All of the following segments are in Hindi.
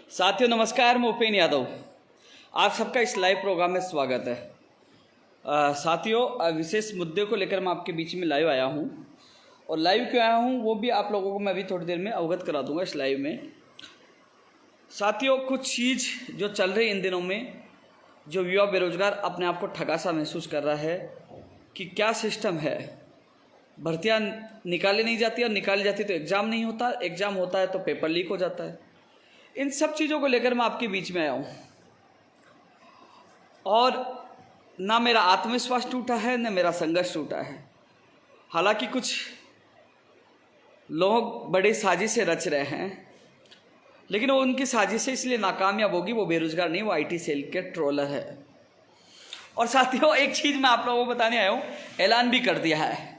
साथियों नमस्कार, मैं उपेन यादव। आप सबका इस लाइव प्रोग्राम में स्वागत है। साथियों, विशेष मुद्दे को लेकर मैं आपके बीच में लाइव आया हूं, और लाइव क्यों आया हूं वो भी आप लोगों को मैं अभी थोड़ी देर में अवगत करा दूंगा इस लाइव में। साथियों, कुछ चीज़ जो चल रही इन दिनों में, जो युवा बेरोजगार अपने आप को ठगा सा महसूस कर रहा है कि क्या सिस्टम है, भर्तियाँ निकाली नहीं जाती, और निकाली जाती तो एग्ज़ाम नहीं होता, एग्ज़ाम होता है तो पेपर लीक हो जाता है। इन सब चीज़ों को लेकर मैं आपके बीच में आया हूँ, और ना मेरा आत्मविश्वास टूटा है, ना मेरा संघर्ष टूटा है। हालांकि कुछ लोग बड़ी साजिशें रच रहे हैं, लेकिन वो उनकी साजिशें इसलिए नाकामयाब होगी, वो बेरोजगार नहीं, वो आईटी सेल के ट्रोलर है। और साथियों, एक चीज़ मैं आप लोगों को बताने आया हूँ, ऐलान भी कर दिया है,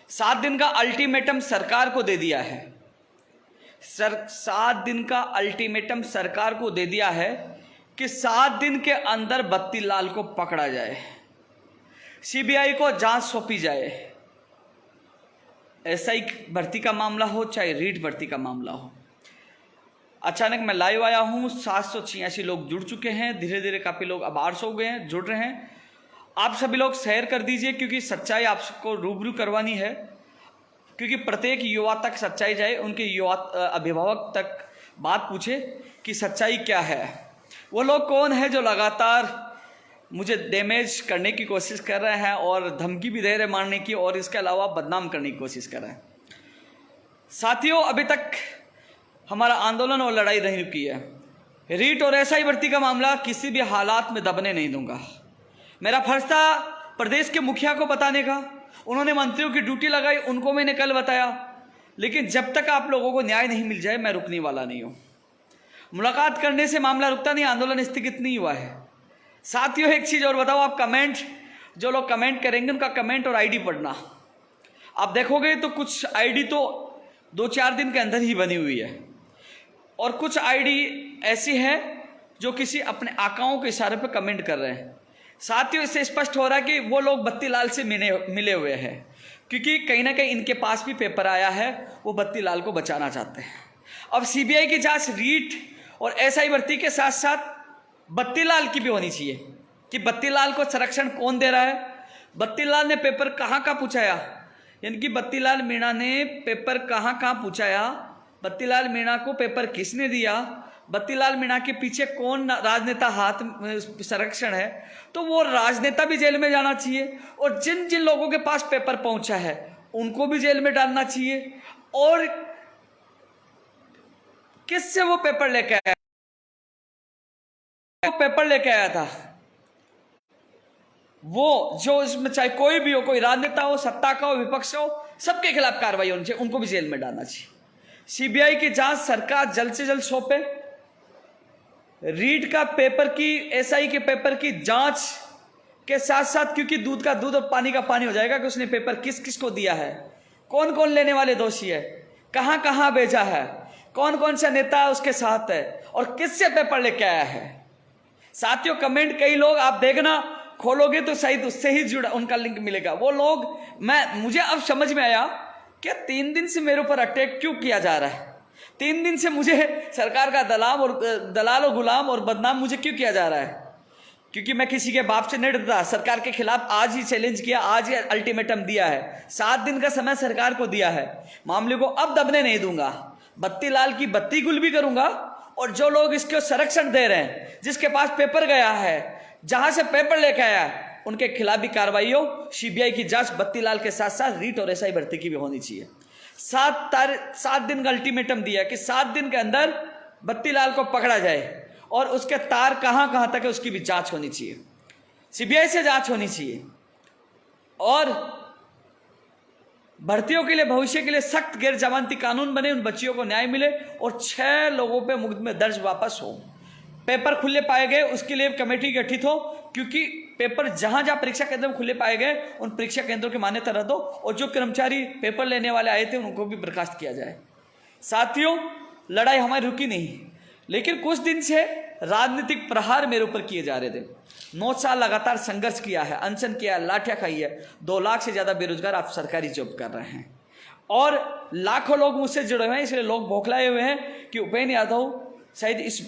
7 दिन का अल्टीमेटम सरकार को दे दिया है। 7 दिन का अल्टीमेटम सरकार को दे दिया है कि 7 दिन के अंदर बत्तीलाल को पकड़ा जाए, सीबीआई को जांच सौंपी जाए। एसआई भर्ती का मामला हो चाहे रीट भर्ती का मामला हो। अचानक मैं लाइव आया हूँ, 786 लोग जुड़ चुके हैं, धीरे धीरे काफ़ी लोग अब 800 हो गए हैं, जुड़ रहे हैं। आप सभी लोग शेयर कर दीजिए, क्योंकि सच्चाई आपको रूबरू करवानी है, क्योंकि प्रत्येक युवा तक सच्चाई जाए, उनके युवा अभिभावक तक बात पूछे कि सच्चाई क्या है। वो लोग कौन है जो लगातार मुझे डैमेज करने की कोशिश कर रहे हैं और धमकी भी दे रहे मारने की, और इसके अलावा बदनाम करने की कोशिश कर रहे हैं। साथियों, अभी तक हमारा आंदोलन और लड़ाई नहीं रुकी है। रीट और एसआई भर्ती का मामला किसी भी हालात में दबने नहीं दूंगा। मेरा फर्ज था प्रदेश के मुखिया को बताने का, उन्होंने मंत्रियों की ड्यूटी लगाई, उनको मैंने कल बताया, लेकिन जब तक आप लोगों को न्याय नहीं मिल जाए मैं रुकने वाला नहीं हूँ। मुलाकात करने से मामला रुकता नहीं, आंदोलन स्थगित नहीं हुआ है। साथियों, एक चीज़ और बताओ, आप कमेंट, जो लोग कमेंट करेंगे उनका कमेंट और आईडी पढ़ना। आप देखोगे तो कुछ आईडी तो 2-4 दिन के अंदर ही बनी हुई है, और कुछ आईडी ऐसी है जो किसी अपने आकाओं के इशारे पर कमेंट कर रहे हैं। साथियों, इससे स्पष्ट हो रहा है कि वो लोग बत्तीलाल से मिले हुए हैं, क्योंकि कहीं ना कहीं इनके पास भी पेपर आया है, वो बत्तीलाल को बचाना चाहते हैं। अब सीबीआई की जांच रीट और एसआई भर्ती के साथ साथ बत्तीलाल की भी होनी चाहिए कि बत्तीलाल को संरक्षण कौन दे रहा है, बत्तीलाल ने पेपर कहाँ कहाँ पूछाया, यानी कि बत्तीलाल मीणा ने पेपर कहाँ कहाँ पूछाया, बत्तीलाल मीणा को पेपर किसने दिया, बत्तीलाल मीणा के पीछे कौन राजनेता हाथ संरक्षण है। तो वो राजनेता भी जेल में जाना चाहिए, और जिन जिन लोगों के पास पेपर पहुंचा है उनको भी जेल में डालना चाहिए। और किससे वो पेपर लेके आया, पेपर लेके आया था, वो जो इसमें चाहे कोई भी हो, कोई राजनेता हो, सत्ता का हो, विपक्ष हो, सबके खिलाफ कार्रवाई होनी चाहिए, उनको भी जेल में डालना चाहिए। सीबीआई की जांच सरकार जल्द से जल्द सौंपे। रीट का पेपर की, एसआई के पेपर की जांच के साथ साथ, क्योंकि दूध का दूध और पानी का पानी हो जाएगा कि उसने पेपर किस किस को दिया है, कौन कौन लेने वाले दोषी है, कहां कहां भेजा है, कौन कौन सा नेता उसके साथ है, और किससे पेपर लेके आया है। साथियों, कमेंट कई लोग आप देखना, खोलोगे तो शायद उससे ही जुड़ा उनका लिंक मिलेगा। वो लोग, मुझे अब समझ में आया कि 3 दिन से मेरे ऊपर अटैक क्यों किया जा रहा है, 3 दिन से मुझे सरकार का दलाल और गुलाम और बदनाम मुझे क्यों किया जा रहा है, क्योंकि मैं किसी के बाप से नहीं डरता। सरकार के खिलाफ आज ही चैलेंज किया, आज ही अल्टीमेटम दिया है, 7 दिन का समय सरकार को दिया है। मामले को अब दबने नहीं दूंगा, बत्तीलाल की बत्ती गुल भी करूंगा, और जो लोग इसको संरक्षण दे रहे हैं, जिसके पास पेपर गया है, जहां से पेपर लेके आया है, उनके खिलाफ भी कार्रवाई हो। सीबीआई की जांच बत्तीलाल के साथ साथ रीट और एसआई भर्ती की भी होनी चाहिए। 7 दिन का अल्टीमेटम दिया कि 7 दिन के अंदर बत्तीलाल को पकड़ा जाए, और उसके तार कहां कहां तक है उसकी भी जांच होनी चाहिए, सीबीआई से जांच होनी चाहिए। और भर्तियों के लिए, भविष्य के लिए सख्त गैर जमानती कानून बने, उन बच्चियों को न्याय मिले, और 6 लोगों पे मुकदमे दर्ज वापस हो, पेपर खुले पाए गए, उसके लिए कमेटी गठित हो, क्योंकि पेपर जहां जहां परीक्षा केंद्र में खुले पाए गए उन परीक्षा केंद्रों की मान्यता रद्द हो, और जो कर्मचारी पेपर लेने वाले आए थे उनको भी बर्खास्त किया जाए। साथियों, लड़ाई हमारी रुकी नहीं, लेकिन कुछ दिन से राजनीतिक प्रहार मेरे ऊपर किए जा रहे थे। 9 साल लगातार संघर्ष किया है, अनशन किया, लाठियां खाई है। 2 लाख से ज्यादा बेरोजगार आप सरकारी जॉब कर रहे हैं, और लाखों लोग मुझसे जुड़े हुए हैं, इसलिए लोग बौखलाए हुए हैं कि उपेन यादव शायद इस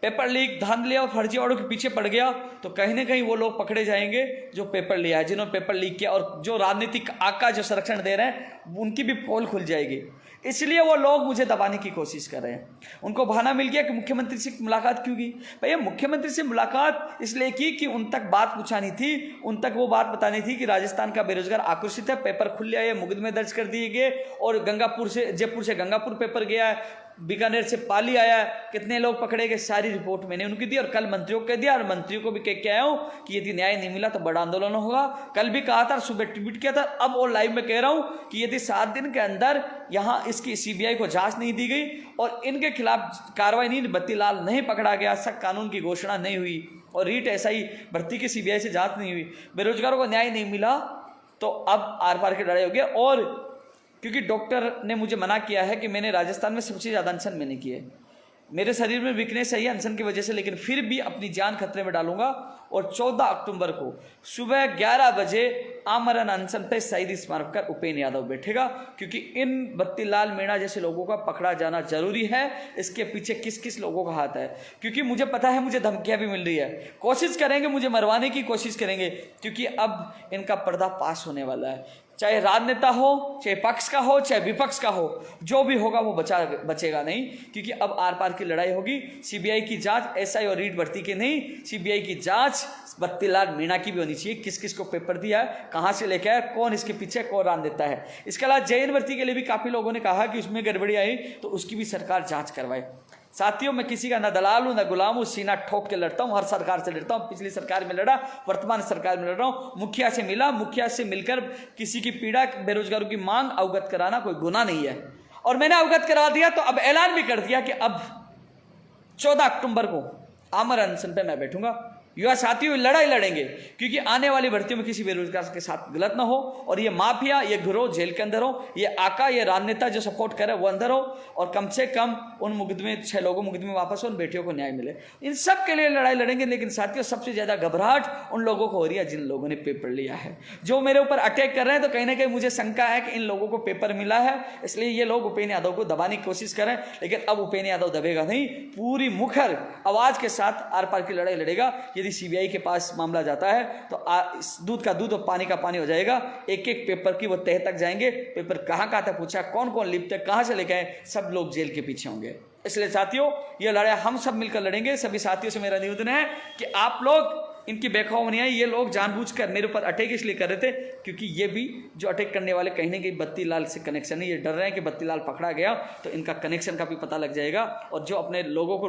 पेपर लीक, धांधली और फर्जीवाड़ों के पीछे पड़ गया तो कहीं ना कहीं वो लोग पकड़े जाएंगे जो पेपर लिया है, जिन्होंने पेपर लीक किया, और जो राजनीतिक आका जो संरक्षण दे रहे हैं उनकी भी पोल खुल जाएगी। इसलिए वो लोग मुझे दबाने की कोशिश कर रहे हैं। उनको बहाना मिल गया कि मुख्यमंत्री से मुलाकात क्यों की। भैया मुख्यमंत्री से मुलाकात इसलिए की कि उन तक बात पहुंचानी थी, उन तक वो बात बतानी थी कि राजस्थान का बेरोजगार आक्रोशित है, पेपर खुल आए, मुकदमे दर्ज कर दिए गए, और जयपुर से गंगापुर पेपर गया है, बीकानेर से पाली आया, कितने लोग पकड़े गए, सारी रिपोर्ट मैंने उनकी दी। और कल मंत्रियों को कह दिया, और मंत्रियों को भी कह के आया हूं कि यदि न्याय नहीं मिला तो बड़ा आंदोलन होगा। कल भी कहा था, सुबह ट्वीट किया था, अब और लाइव में कह रहा हूं कि यदि 7 दिन के अंदर यहां इसकी सीबीआई को जांच नहीं दी गई और इनके खिलाफ कार्रवाई नहीं, बत्तीलाल नहीं पकड़ा गया, सख्त कानून की घोषणा नहीं हुई और रीट एसआई भर्ती की सीबीआई से जांच नहीं हुई, बेरोजगारों को न्याय नहीं मिला, तो अब आर पार की लड़ाई होगी। और क्योंकि डॉक्टर ने मुझे मना किया है कि मैंने राजस्थान में सबसे ज़्यादा अनशन मैंने किए, मेरे शरीर में वीकनेस है अनशन की वजह से, लेकिन फिर भी अपनी जान खतरे में डालूंगा। और 14 अक्टूबर को सुबह 11 बजे आमरण अनशन पे शहीद स्मारक पर उपेंद्र यादव बैठेगा, क्योंकि इन बत्तीलाल मीणा जैसे लोगों का पकड़ा जाना जरूरी है। इसके पीछे किस किस लोगों का हाथ है, क्योंकि मुझे पता है मुझे धमकियां भी मिल रही है, कोशिश करेंगे मुझे मरवाने की कोशिश करेंगे, क्योंकि अब इनका पर्दा पास होने वाला है। चाहे राजनेता हो, चाहे पक्ष का हो, चाहे विपक्ष का हो, जो भी होगा वो बचेगा नहीं, क्योंकि अब आर पार की लड़ाई होगी। सीबीआई की जांच एसआई और रीट भर्ती की नहीं, सीबीआई की जांच बत्तीलाल मीणा की भी होनी चाहिए। किस किस को पेपर दिया है, कहां से लेके आया, कौन इसके पीछे, कौन राजनेता है। इसके अलावा जेएन भर्ती के लिए भी काफी लोगों ने कहा कि उसमें गड़बड़ी आई, तो उसकी भी सरकार जांच करवाए। साथियों, मैं किसी का न दलाल हूं, न गुलाम हूं, सीना ठोक के लड़ता हूं, हर सरकार से लड़ता हूं। पिछली सरकार में लड़ा, वर्तमान सरकार में लड़ रहा हूं। मुखिया से मिला, मुखिया से मिलकर किसी की पीड़ा, बेरोजगारों की मांग अवगत कराना कोई गुनाह नहीं है, और मैंने अवगत करा दिया। तो अब ऐलान भी कर दिया कि अब 14 अक्टूबर को आमरण अनशन पे मैं बैठूंगा। युवा साथियों, लड़ाई लड़ेंगे, क्योंकि आने वाली भर्तियों में किसी बेरोजगार के साथ गलत ना हो, और ये माफिया, ये गिरोह जेल के अंदर हो, ये आका, ये राजनेता जो सपोर्ट करे वो अंदर हो, और कम से कम उन मुकदमे 6 लोगों मुकदमे वापस हो, उन बेटियों को न्याय मिले। इन सब के लिए लड़ाई लड़ेंगे। लेकिन साथियों, सबसे ज्यादा घबराहट उन लोगों को हो रही है जिन लोगों ने पेपर लिया है, जो मेरे ऊपर अटैक कर रहे हैं। तो कहीं ना कहीं मुझे शंका है कि इन लोगों को पेपर मिला है, इसलिए ये लोग उपेंद्र यादव को दबाने की कोशिश करें। लेकिन अब उपेंद्र यादव दबेगा नहीं, पूरी मुखर आवाज के साथ आर पार की लड़ाई लड़ेगा। यदि सीबीआई के पास मामला जाता है तो दूध का दूध और पानी का पानी हो जाएगा। एक एक पेपर की वो तह तक जाएंगे, पेपर कहां कहां तक पूछा, कौन कौन लिप्त है, कहां से लेके आए, सब लोग जेल के पीछे होंगे। इसलिए साथियों, ये लड़ाई हम सब मिलकर लड़ेंगे। सभी साथियों से मेरा निवेदन है कि आप लोग इनकी बेखौफ नहीं है। ये लोग जानबूझकर मेरे ऊपर अटैक इसलिए कर रहे थे क्योंकि ये भी जो अटैक करने वाले कहीं ना कहीं बत्तीलाल से कनेक्शन है। ये डर रहे हैं कि बत्तीलाल पकड़ा गया तो इनका कनेक्शन का भी पता लग जाएगा, और जो अपने लोगों को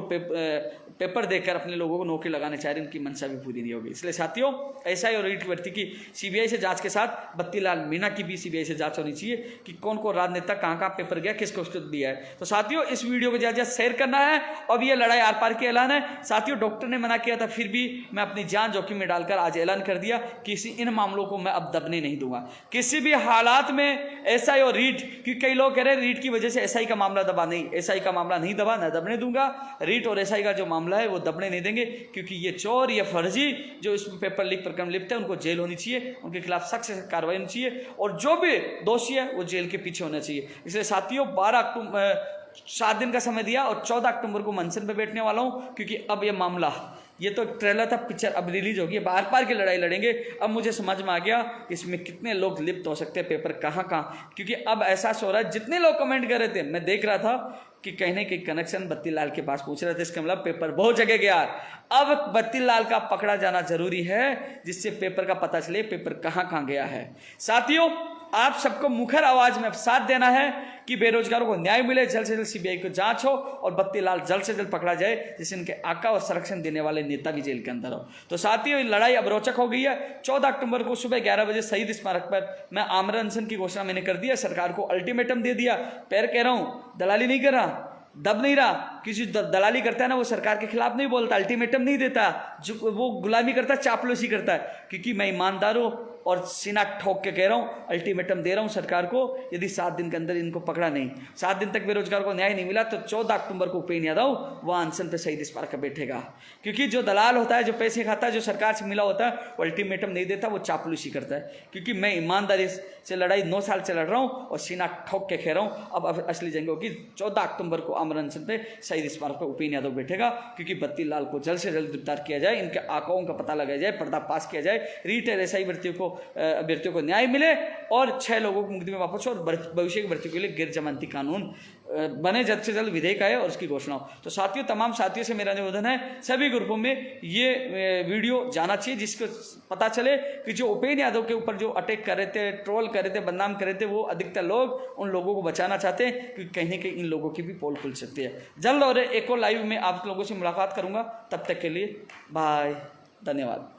पेपर देकर अपने लोगों को नौकरी लगाने चाह रहे हैं, उनकी मंशा भी पूरी नहीं होगी। इसलिए साथियों, एसआई और रीट की भर्ती की सीबीआई से जांच के साथ बत्तीलाल मीणा की भी सीबीआई से जांच होनी चाहिए कि कौन कौन राजनेता कहाँ कहाँ पेपर गया, किसको दिया है। तो साथियों, इस वीडियो को ज़्यादा शेयर करना है। अब ये लड़ाई आर पार की ऐलान है। साथियों, डॉक्टर ने मना किया था, फिर भी मैं अपनी जान जोखिम में डालकर आज ऐलान कर दिया कि इन मामलों को मैं अब दबने नहीं दूंगा किसी भी हालात में। एसआई और रीट, क्योंकि कई लोग कह रहे हैं रीट की वजह से एसआई का मामला दबा, नहीं, एसआई का मामला नहीं दबा, न दबने दूंगा। रीट और एसआई का जो मामला है वो दबने नहीं देंगे, क्योंकि ये चोर, ये फर्जी जो इसमें पेपर लीक प्रकरण लिप्त है, उनको जेल होनी चाहिए, उनके खिलाफ सख्त से कार्रवाई होनी चाहिए, और जो भी दोषी है वो जेल के पीछे होना चाहिए। इसलिए साथियों, 7 दिन का समय दिया और 14 अक्टूबर को मंचन पे बैठने वाला हूं, क्योंकि अब ये मामला, ये तो ट्रेलर था, पिक्चर अब रिलीज होगी, बार बार की लड़ाई लड़ेंगे। अब मुझे समझ में आ गया इसमें कितने लोग लिप्त हो सकते हैं, पेपर कहाँ कहाँ, क्योंकि अब एहसास हो रहा है। जितने लोग कमेंट कर रहे थे, मैं देख रहा था कि कहीं ना कहीं कनेक्शन बत्तीलाल के पास पूछ रहे थे, इसका मतलब पेपर बहुत जगह गया। अब बत्तीलाल का पकड़ा जाना जरूरी है, जिससे पेपर का पता चले पेपर कहाँ कहाँ गया है। साथियों, आप सबको मुखर आवाज में साथ देना है कि बेरोजगारों को न्याय मिले, जल्द से जल्द सीबीआई को जांच हो और बत्तीलाल जल्द से जल्द पकड़ा जाए, जिससे इनके आका और संरक्षण देने वाले नेता भी जेल के अंदर हो। तो साथियों, लड़ाई अब रोचक हो गई है। 14 अक्टूबर को सुबह 11 बजे शहीद स्मारक पर मैं आमरण अनशन की घोषणा मैंने कर दिया, सरकार को अल्टीमेटम दे दिया। पैर कह रहा हूं, दलाली नहीं कर रहा, दब नहीं रहा। किसी दलाली करता है ना, वो सरकार के खिलाफ नहीं बोलता, अल्टीमेटम नहीं देता, जो वो गुलामी करता है, चापलूसी करता है, क्योंकि मैं ईमानदार हूं, और सीना ठोक के कह रहा हूँ, अल्टीमेटम दे रहा हूँ सरकार को, यदि 7 दिन के अंदर इनको पकड़ा नहीं, 7 दिन तक बेरोजगार को न्याय नहीं मिला तो 14 अक्टूबर को उपेंद्र यादव वह अनशन पे शहीद स्मारक का बैठेगा। क्योंकि जो दलाल होता है, जो पैसे खाता है, जो सरकार से मिला होता है, वो अल्टीमेटम नहीं देता, वो चापलूसी करता है। क्योंकि मैं ईमानदारी से लड़ाई 9 साल से लड़ रहा हूँ और सीना ठोक के कह रहा हूँ, अब असली जंग होगी। 14 अक्टूबर को अमर अनशन पे शहीद स्मारक पर उपेंद्र यादव बैठेगा। क्योंकि बत्ती लाल को जल्द से जल्द गिरफ्तार किया जाए, इनके आंकड़ों का पता लगाया जाए, पर्दाफाश किया जाए, रीट और एसआई अभ्यर्थियों को न्याय मिले और 6 लोगों को मुक्ति में वापस हो और भविष्य की भर्ती के लिए गैर जमानती कानून बने, जल्द से जल्द विधेयक आए और उसकी घोषणा हो। तो साथियों, तमाम साथियों से मेरा निवेदन है, सभी ग्रुपों में ये वीडियो जाना चाहिए, जिसको पता चले कि जो उपेंद्र यादव के ऊपर जो अटैक कर रहे थे, ट्रोल कर रहे थे, बदनाम कर रहे थे, वो अधिकतर लोग उन लोगों को बचाना चाहते हैं, क्योंकि कहीं ना कहीं इन लोगों की भी पोल खुल सकती है। जल्द और एक और लाइव में आप लोगों से मुलाकात करूंगा, तब तक के लिए बाय, धन्यवाद।